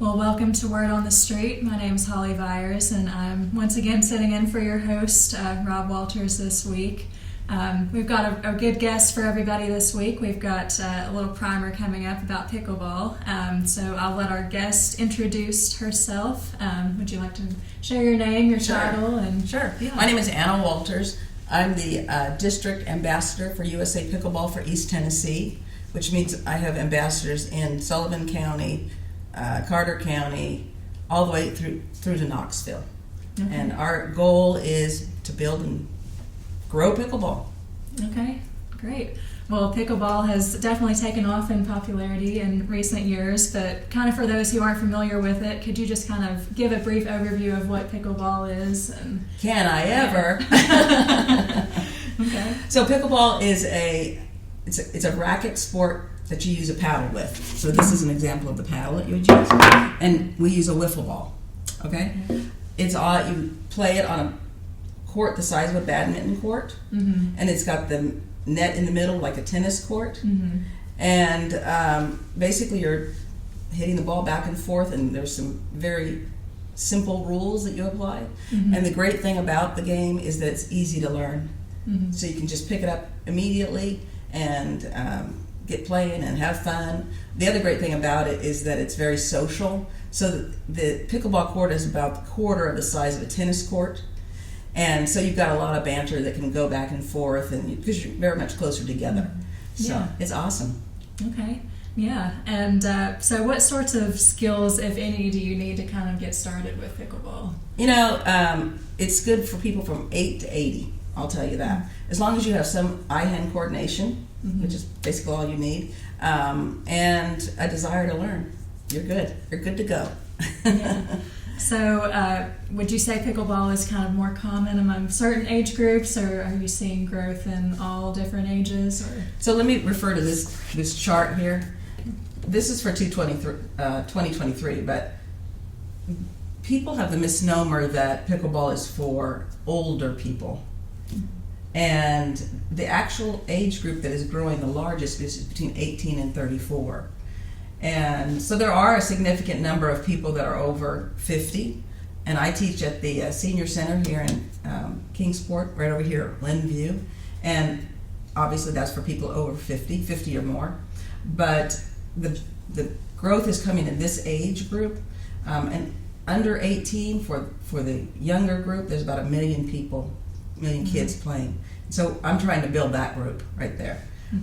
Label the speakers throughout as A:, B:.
A: Well, welcome to Word on the Street. My name is Holly Vyers, and I'm once again sitting in for your host, Rob Walters, this week. We've got a good guest for everybody this week. We've got a little primer coming up about pickleball. So I'll let our guest introduce herself. Would you like to share your name, your title? And
B: Sure.
A: Yeah.
B: My name is Anna Walters. I'm the district ambassador for USA Pickleball for East Tennessee, which means I have ambassadors in Sullivan County, Carter County, all the way through to Knoxville.
A: Okay.
B: And our goal is to build and grow pickleball.
A: Okay, great. Well, pickleball has definitely taken off in popularity in recent years, but kind of for those who aren't familiar with it, could you just kind of give a brief overview of what pickleball is? And
B: Can I ever?
A: Okay.
B: So pickleball is it's a racket sport that you use a paddle with. So this is an example of the paddle that you would use. And we use a wiffle ball, okay? It's all, you play it on a court the size of a badminton court, and it's got the net in the middle like a tennis court. And basically you're hitting the ball back and forth, and there's some very simple rules that you apply. And the great thing about the game is that it's easy to learn. So you can just pick it up immediately and get playing and have fun. The other great thing about it is that it's very social. So the pickleball court is about a quarter of the size of a tennis court. And so you've got a lot of banter that can go back and forth, and because you're very much closer together. So
A: Yeah.
B: it's awesome.
A: Okay. Yeah. And so what sorts of skills, if any, do you need to kind of get started with pickleball?
B: You know, it's good for people from 8 to 80, I'll tell you that. As long as you have some eye-hand coordination, which is basically all you need, and a desire to learn, you're good. You're good to go.
A: Yeah. So would you say pickleball is kind of more common among certain age groups, or are you seeing growth in all different ages? Or?
B: So let me refer to this chart here. This is for 2023, but people have the misnomer that pickleball is for older people. And the actual age group that is growing the largest is between 18 and 34. And so there are a significant number of people that are over 50. And I teach at the senior center here in Kingsport, right over here at Linview. And obviously that's for people over 50 or more. But the growth is coming in this age group. And under 18, for the younger group, there's about 1 million people, 1 million kids playing. So I'm trying to build that group right there.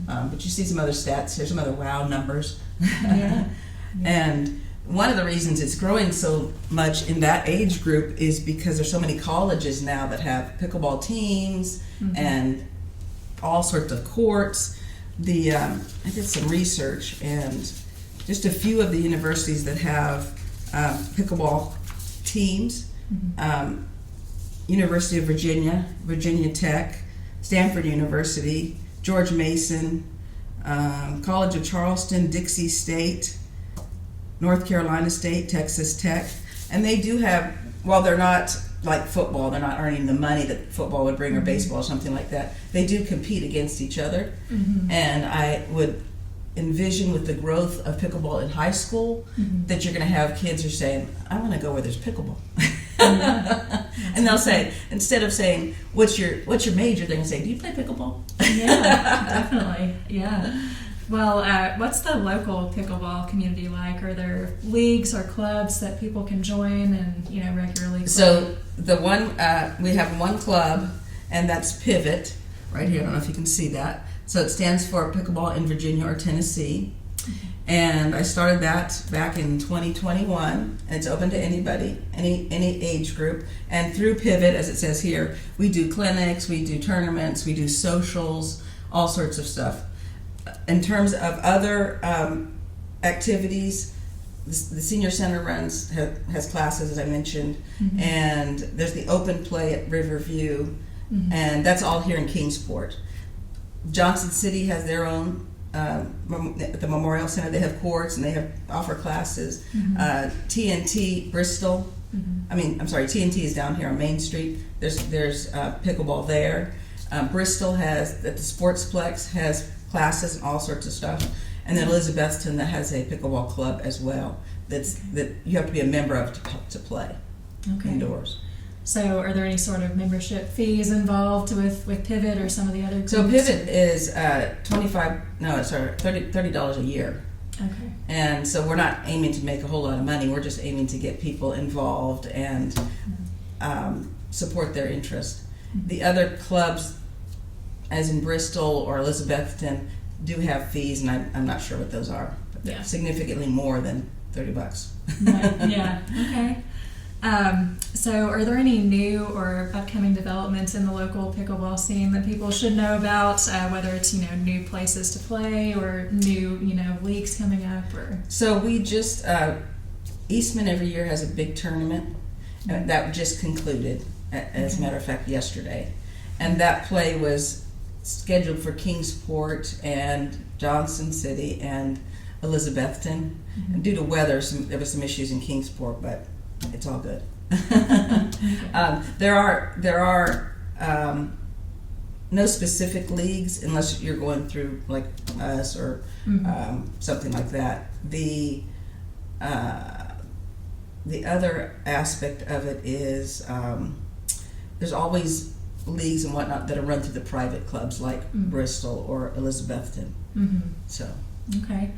B: But you see some other stats here, some other wow numbers.
A: Yeah.
B: And one of the reasons it's growing so much in that age group is because there's so many colleges now that have pickleball teams and all sorts of courts. I did some research, and just a few of the universities that have pickleball teams, University of Virginia, Virginia Tech, Stanford University, George Mason, College of Charleston, Dixie State, North Carolina State, Texas Tech. And they do have, while they're not like football, they're not earning the money that football would bring or baseball or something like that, they do compete against each other. And I would envision with the growth of pickleball in high school that you're going to have kids who are saying, I want to go where there's pickleball. And they'll say, instead of saying, what's your major, they're going to say, do you play pickleball?
A: Yeah, definitely. Yeah. Well, what's the local pickleball community like? Are there leagues or clubs that people can join and regularly play?
B: So the one we have one club, and that's Pivot right here. I don't know if you can see that. So it stands for Pickleball in Virginia or Tennessee. And I started that back in 2021, and it's open to anybody, any age group. And through Pivot, as it says here, we do clinics, we do tournaments, we do socials, all sorts of stuff. In terms of other activities, the senior center has classes, as I mentioned, and there's the open play at Riverview, and that's all here in Kingsport. Johnson City has their own. At the Memorial Center, they have courts and they offer classes. TNT Bristol, TNT is down here on Main Street. There's pickleball there. Bristol has at the Sportsplex has classes and all sorts of stuff. And then Elizabethton that has a pickleball club as well. that you have to be a member of to play indoors.
A: So are there any sort of membership fees involved with Pivot or some of the other groups?
B: So Pivot is $30 a year.
A: Okay.
B: And so we're not aiming to make a whole lot of money. We're just aiming to get people involved and support their interest. The other clubs, as in Bristol or Elizabethton, do have fees, and I'm not sure what those are, but they're significantly more than $30.
A: Right. Yeah. Okay. So are there any new or upcoming developments in the local pickleball scene that people should know about, whether it's, new places to play or new, leagues coming up? Or
B: So we just, Eastman every year has a big tournament that just concluded, as a matter of fact, yesterday. And that play was scheduled for Kingsport and Johnson City and Elizabethton. And due to weather, there was some issues in Kingsport, but it's all good. There are no specific leagues unless you're going through like us or something like that. The other aspect of it is there's always leagues and whatnot that are run through the private clubs like Bristol or Elizabethton. So
A: okay.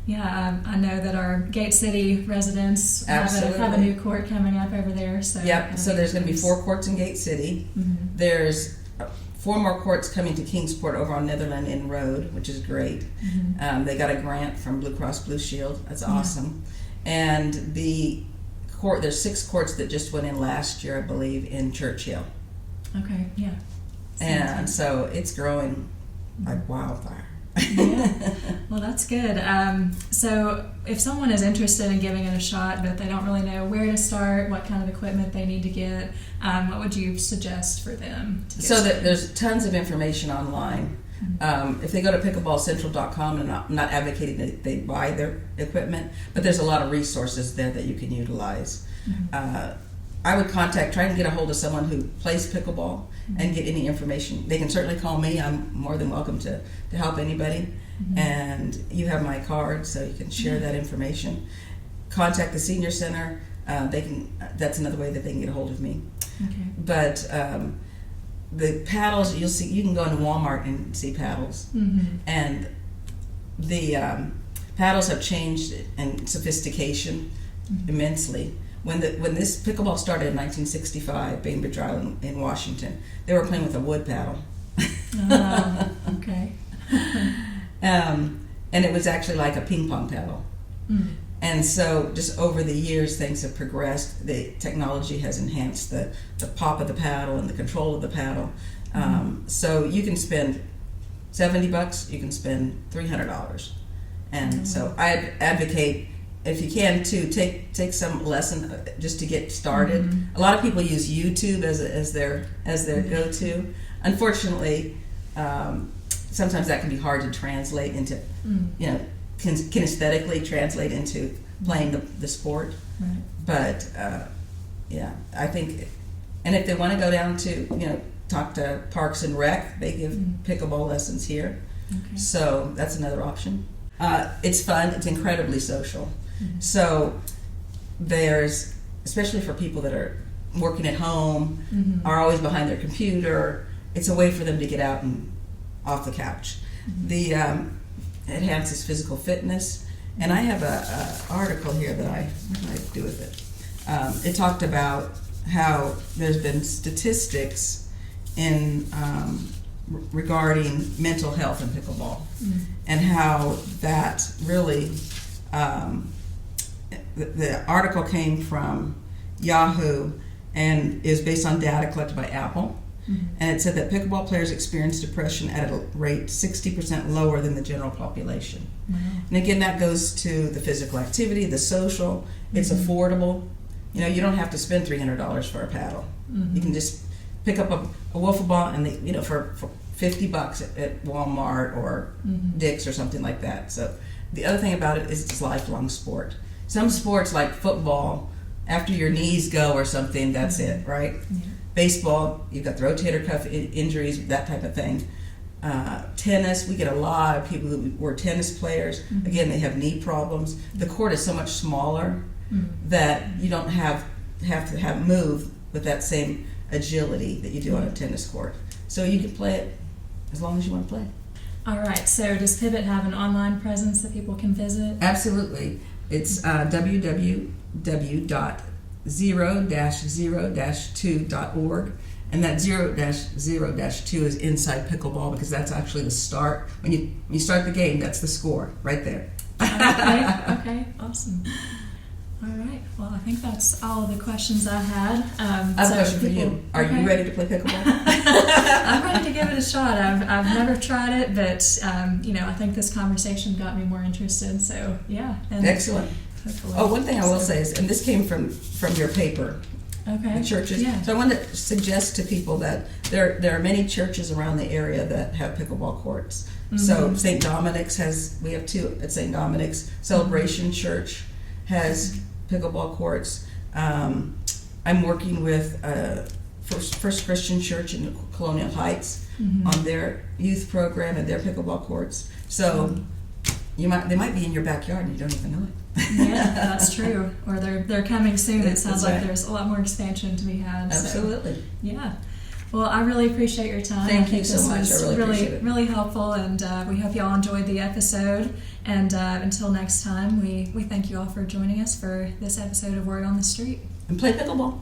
A: Yeah, I know that our Gate City residents have a new court coming up over there. So
B: so there's going to be 4 courts in Gate City. There's 4 more courts coming to Kingsport over on Netherland Inn Road, which is great. They got a grant from Blue Cross Blue Shield. That's awesome. And there's 6 courts that just went in last year, I believe, in Churchill.
A: Okay, yeah.
B: And so it's growing like wildfire.
A: Yeah, well, that's good. So if someone is interested in giving it a shot, but they don't really know where to start, what kind of equipment they need to get, what would you suggest for them to get started?
B: There's tons of information online. If they go to pickleballcentral.com, and I'm not advocating that they buy their equipment, but there's a lot of resources there that you can utilize. I would try and get a hold of someone who plays pickleball and get any information. They can certainly call me. I'm more than welcome to help anybody. And you have my card, so you can share that information. Contact the senior center. That's another way that they can get a hold of me.
A: Okay.
B: But the paddles, you can go into Walmart and see paddles. And the paddles have changed in sophistication immensely. When this pickleball started in 1965, Bainbridge Island in Washington, they were playing with a wood paddle.
A: Okay.
B: And it was actually like a ping pong paddle. And so just over the years, things have progressed. The technology has enhanced the pop of the paddle and the control of the paddle. So you can spend $70, you can spend $300. And so I advocate, if you can, to take some lesson just to get started. A lot of people use YouTube as their go-to. Unfortunately, sometimes that can be hard to translate into, kinesthetically translate into playing the sport.
A: Right.
B: But I think, and if they want to go down to talk to Parks and Rec, they give pickleball lessons here.
A: Okay.
B: So that's another option. It's fun. It's incredibly social. So there's, especially for people that are working at home, are always behind their computer, it's a way for them to get out and off the couch. The enhances physical fitness. And I have a article here that what did I do with it? It talked about how there's been statistics in regarding mental health in pickleball, and how that really the article came from Yahoo and is based on data collected by Apple. And it said that pickleball players experience depression at a rate 60% lower than the general population. And again, that goes to the physical activity, the social. It's affordable. You don't have to spend $300 for a paddle. You can just pick up a wiffle ball and for $50 at Walmart or Dick's or something like that. So the other thing about it is it's a lifelong sport. Some sports like football, after your knees go or something, that's it, right? Baseball, you've got the rotator cuff injuries, that type of thing. Tennis, we get a lot of people who were tennis players. Again, they have knee problems. The court is so much smaller that you don't have to move with that same agility that you do on a tennis court. So you can play it as long as you want to play.
A: All right, so does Pivot have an online presence that people can visit?
B: Absolutely. It's www.0-0-2.org, and that 0-0-2 is inside pickleball because that's actually the start. When you start the game, that's the score right there.
A: Okay, awesome. All right, well, I think that's all of the questions I had.
B: I have a question for you. Are you ready to play pickleball?
A: I'm ready to give it a shot. I've never tried it, but I think this conversation got me more interested. So yeah. And
B: excellent. Oh, one thing I will say is, and this came from your paper.
A: Okay.
B: Churches.
A: Yeah.
B: So I want to suggest to people that there are many churches around the area that have pickleball courts. So St. Dominic's we have two at St. Dominic's. Celebration Church has pickleball courts. I'm working with First Christian Church in Colonial Heights on their youth program and their pickleball courts. So they might be in your backyard and you don't even know it.
A: Yeah, that's true. Or they're coming soon. It sounds like
B: right.
A: There's a lot more expansion to be had.
B: Absolutely.
A: So, yeah. Well, I really appreciate your time.
B: Thank you so much. I really appreciate it.
A: Really helpful, and we hope you all enjoyed the episode. And until next time, we thank you all for joining us for this episode of Word on the Street.
B: And play pickleball.